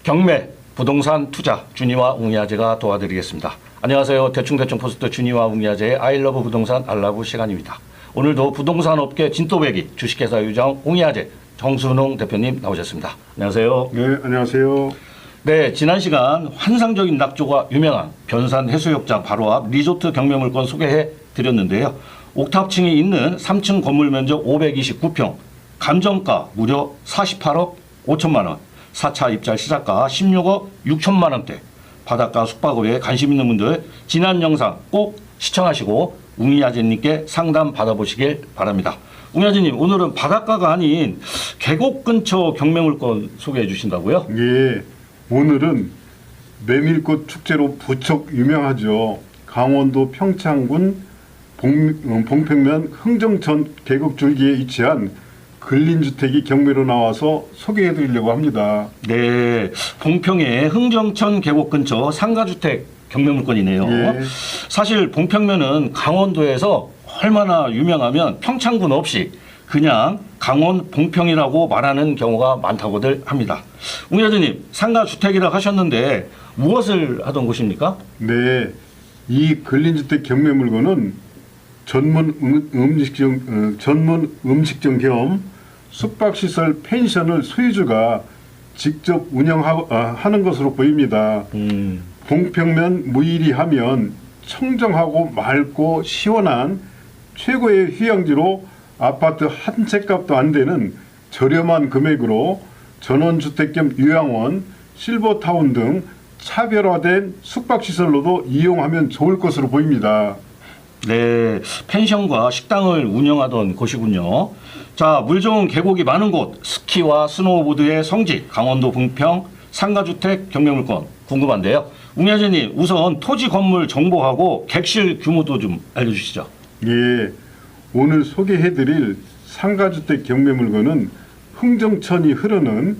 경매, 부동산 투자 준이와 웅이아재가 도와드리겠습니다. 안녕하세요. 대충대충 포스트 준이와 웅이아재의 아이러브 부동산 알라브 시간입니다. 오늘도 부동산 업계 진또배기 주식회사 유장 웅이아재 정순웅 대표님 나오셨습니다. 안녕하세요. 네, 안녕하세요. 네, 지난 시간 환상적인 낙조가 유명한 변산 해수욕장 바로 앞 리조트 경매물건 소개해 드렸는데요. 옥탑층이 있는 3층 건물 면적 529평, 감정가 무려 48억 5천만 원, 4차 입찰 시작가 16억 6천만 원대, 바닷가 숙박업에 관심 있는 분들 지난 영상 꼭 시청하시고 웅이아재님께 상담 받아보시길 바랍니다. 웅이아재님, 오늘은 바닷가가 아닌 계곡 근처 경매물건 소개해 주신다고요? 예, 오늘은 메밀꽃 축제로 부쩍 유명하죠. 강원도 평창군 봉평면 흥정천 계곡 줄기에 위치한 근린주택이 경매로 나와서 소개해드리려고 합니다. 네, 봉평의 흥정천 계곡 근처 상가주택 경매물건이네요. 예. 사실 봉평면은 강원도에서 얼마나 유명하면 평창군 없이 그냥 강원 봉평이라고 말하는 경우가 많다고들 합니다. 웅이아재님, 상가주택이라고 하셨는데 무엇을 하던 곳입니까? 네, 이 근린주택 경매물건은 전문 음식점 겸 숙박시설 펜션을 소유주가 직접 운영하는 것으로 보입니다. 봉평면 무이리하면 청정하고 맑고 시원한 최고의 휴양지로 아파트 한 채 값도 안 되는 저렴한 금액으로 전원주택 겸 요양원, 실버타운 등 차별화된 숙박시설로도 이용하면 좋을 것으로 보입니다. 네, 펜션과 식당을 운영하던 곳이군요. 자, 물 좋은 계곡이 많은 곳, 스키와 스노우보드의 성지, 강원도 봉평 상가주택 경매물건 궁금한데요. 웅이아재님, 우선 토지 건물 정보하고 객실 규모도 좀 알려주시죠. 예, 오늘 소개해드릴 상가주택 경매물건은 흥정천이 흐르는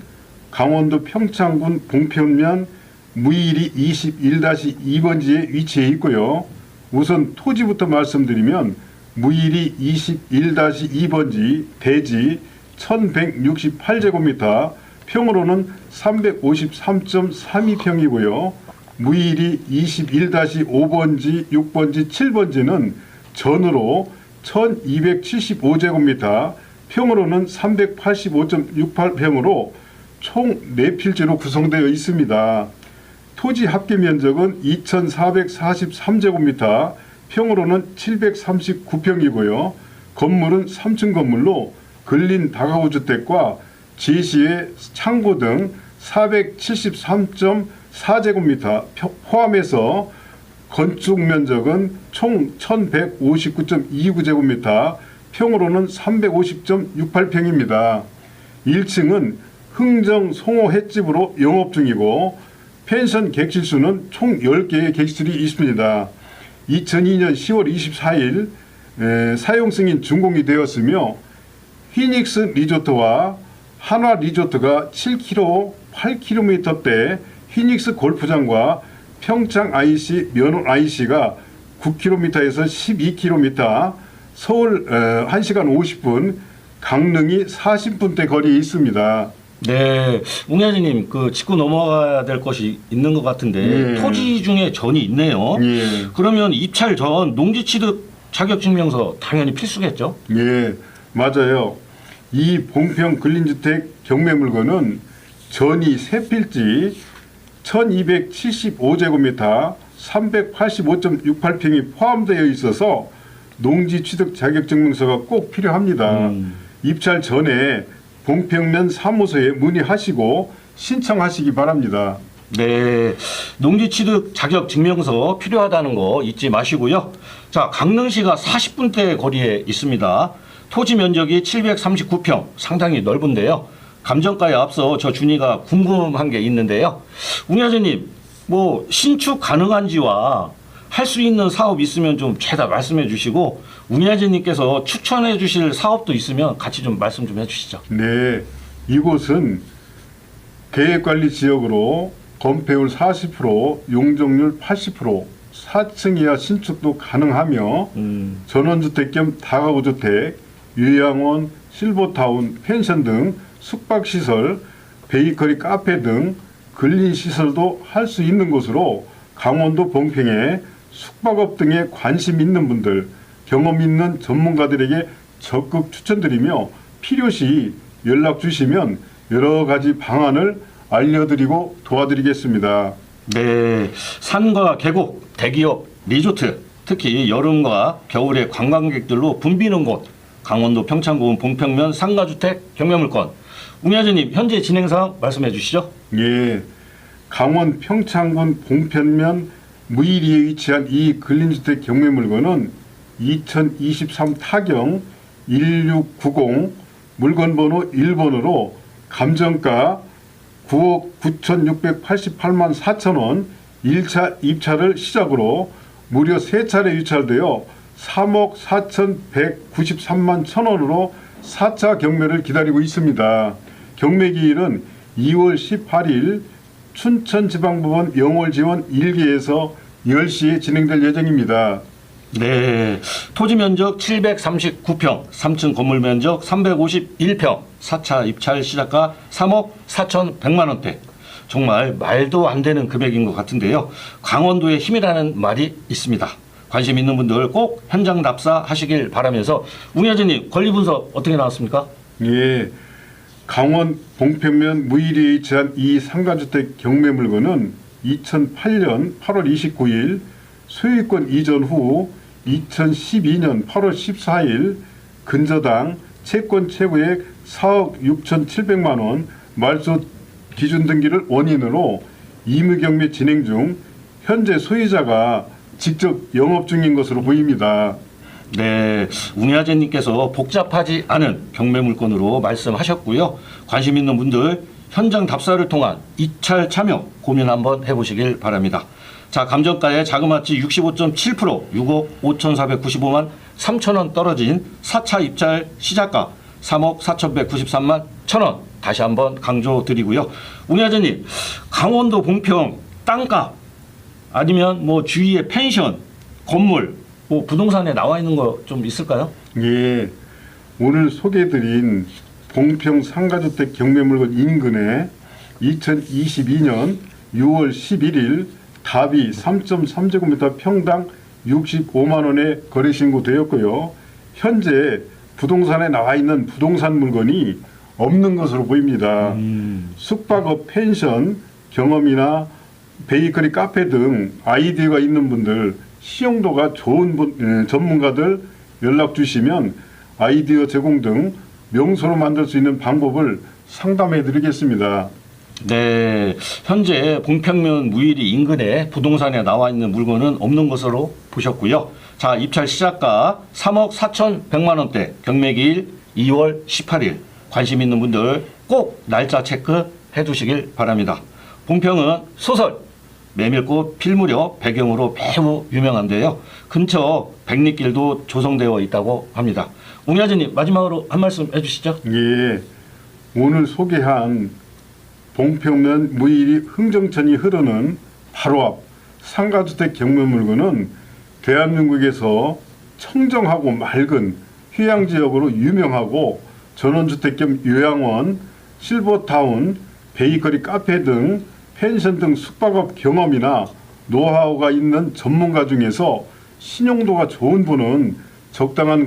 강원도 평창군 봉평면 무이리 21-2번지에 위치해 있고요. 우선 토지부터 말씀드리면 무이리 21-2번지 대지 1168제곱미터, 평으로는 353.32평이고요. 무이리 21-5번지, 6번지, 7번지는 전으로 1275제곱미터, 평으로는 385.68평으로 총 4필지로 구성되어 있습니다. 토지 합계 면적은 2443제곱미터, 평으로는 739평이고요. 건물은 3층 건물로 근린 다가구 주택과 제시의 창고 등 473.4제곱미터 포함해서 건축 면적은 총 1159.29제곱미터, 평으로는 350.68평입니다. 1층은 흥정 송호 횟집으로 영업 중이고 펜션 객실 수는 총 10개의 객실이 있습니다. 2002년 10월 24일 사용 승인 준공이 되었으며 휘닉스 리조트와 한화 리조트가 7km, 8km대, 휘닉스 골프장과 평창 IC, 면원 IC가 9km에서 12km, 서울 1시간 50분, 강릉이 40분대 거리에 있습니다. 네, 웅이아재님, 그 짚고 넘어가야 될 것이 있는 것 같은데 예. 토지 중에 전이 있네요. 예. 그러면 입찰 전 농지취득 자격증명서 당연히 필수겠죠? 예, 맞아요. 이 봉평 근린주택 경매물건은 전이 3필지 1275제곱미터 385.68평이 포함되어 있어서 농지취득 자격증명서가 꼭 필요합니다. 입찰 전에 봉평면 사무소에 문의하시고 신청하시기 바랍니다. 네, 농지취득 자격증명서 필요하다는 거 잊지 마시고요. 자, 강릉시가 40분대 거리에 있습니다. 토지 면적이 739평, 상당히 넓은데요. 감정가에 앞서 저 준이가 궁금한 게 있는데요. 웅이아재님, 뭐 신축 가능한지와 할 수 있는 사업 있으면 좀 죄다 말씀해 주시고 웅이아재님께서 추천해 주실 사업도 있으면 같이 좀 말씀 좀 해주시죠. 네, 이곳은 계획관리 지역으로 건폐율 40%, 용적률 80%, 4층 이하 신축도 가능하며 전원주택 겸 다가구주택, 요양원, 실버타운, 펜션 등 숙박시설, 베이커리, 카페 등 근린시설도 할 수 있는 곳으로 강원도 봉평에 숙박업 등에 관심 있는 분들, 경험 있는 전문가들에게 적극 추천드리며 필요시 연락 주시면 여러 가지 방안을 알려드리고 도와드리겠습니다. 네, 산과 계곡, 대기업, 리조트, 특히 여름과 겨울에 관광객들로 붐비는 곳, 강원도 평창군 봉평면 상가주택 경매물건. 웅야진님, 현재 진행사항 말씀해 주시죠. 예, 강원 평창군 봉평면 무이리에 위치한 이 근린주택 경매물건은 2023 타경 1690 물건번호 1번으로 감정가 9억 9,688만 4천 원 1차 입찰을 시작으로 무려 3차례 유찰되어 3억 4,193만 1천 원으로 4차 경매를 기다리고 있습니다. 경매 기일은 2월 18일 춘천지방법원 영월지원 1기에서 10시에 진행될 예정입니다. 네, 토지 면적 739평, 3층 건물 면적 351평, 4차 입찰 시작가 3억 4,100만 원대. 정말 말도 안 되는 금액인 것 같은데요. 강원도의 힘이라는 말이 있습니다. 관심 있는 분들 꼭 현장 답사하시길 바라면서 웅야진님, 권리 분석 어떻게 나왔습니까? 예, 강원 봉평면 무이리에 위치한 이 상가주택 경매 물건은 2008년 8월 29일 소유권 이전 후 2012년 8월 14일 근저당 채권 최고액 4억 6,700만 원 말소 기준 등기를 원인으로 임의경매 진행 중 현재 소유자가 직접 영업 중인 것으로 보입니다. 네, 웅야진님께서 복잡하지 않은 경매 물건으로 말씀하셨고요. 관심 있는 분들 현장 답사를 통한 입찰 참여 고민 한번 해보시길 바랍니다. 자, 감정가의 자그마치 65.7% 6억 5,495만 3천 원 떨어진 4차 입찰 시작가 3억 4,193만 1천 원 다시 한번 강조드리고요. 웅야진님, 강원도 봉평 땅값 아니면 뭐 주위에 펜션, 건물, 뭐 부동산에 나와 있는 거 좀 있을까요? 예, 오늘 소개해드린 봉평 상가주택 경매물건 인근에 2022년 6월 11일 답이 3.3제곱미터 평당 65만 원에 거래 신고되었고요. 현재 부동산에 나와 있는 부동산 물건이 없는 것으로 보입니다. 숙박업, 펜션, 경험이나 베이커리, 카페 등 아이디어가 있는 분들, 시용도가 좋은 전문가들 연락 주시면 아이디어 제공 등 명소로 만들 수 있는 방법을 상담해 드리겠습니다. 네, 현재 봉평면 무이리 인근에 부동산에 나와 있는 물건은 없는 것으로 보셨고요. 자, 입찰 시작가 3억 4,100만 원대, 경매기일 2월 18일. 관심 있는 분들 꼭 날짜 체크해 두시길 바랍니다. 봉평은 소설, 메밀꽃 필 무렵 배경으로 매우 유명한데요. 근처 백리길도 조성되어 있다고 합니다. 웅야진님, 마지막으로 한 말씀 해주시죠. 예, 오늘 소개한 봉평면 무이리 흥정천이 흐르는 바로 앞 상가주택 경매물건은 대한민국에서 청정하고 맑은 휴양지역으로 유명하고 전원주택 겸 요양원, 실버타운, 베이커리, 카페 등 펜션 등 숙박업 경험이나 노하우가 있는 전문가 중에서 신용도가 좋은 분은 적당한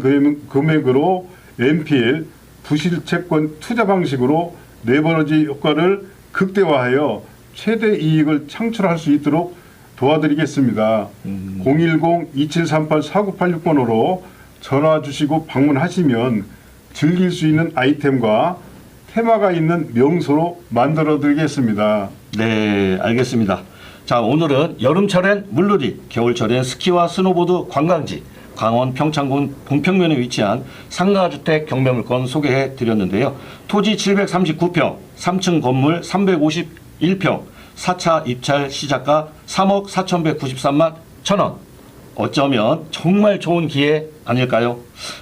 금액으로 NPL, 부실채권 투자 방식으로 레버리지 효과를 극대화하여 최대 이익을 창출할 수 있도록 도와드리겠습니다. 010-2738-4986번으로 전화 주시고 방문하시면 즐길 수 있는 아이템과 테마가 있는 명소로 만들어 드리겠습니다. 네, 알겠습니다. 자, 오늘은 여름철엔 물놀이, 겨울철엔 스키와 스노보드 관광지, 강원 평창군 봉평면에 위치한 상가주택 경매물건 소개해 드렸는데요. 토지 739평, 3층 건물 351평, 4차 입찰 시작가 3억 4,193만 1,000원. 어쩌면 정말 좋은 기회 아닐까요?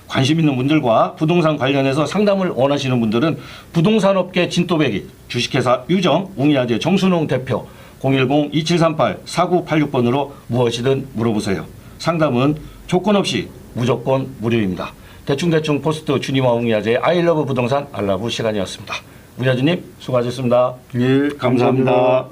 관심 있는 분들과 부동산 관련해서 상담을 원하시는 분들은 부동산업계 진또배기 주식회사 유정 웅야제 정순홍 대표 010-2738-4986번으로 무엇이든 물어보세요. 상담은 조건 없이 무조건 무료입니다. 대충대충 포스트 주니와 웅야제의 아이러브 부동산 알라브 시간이었습니다. 웅야제님 수고하셨습니다. 예, 감사합니다.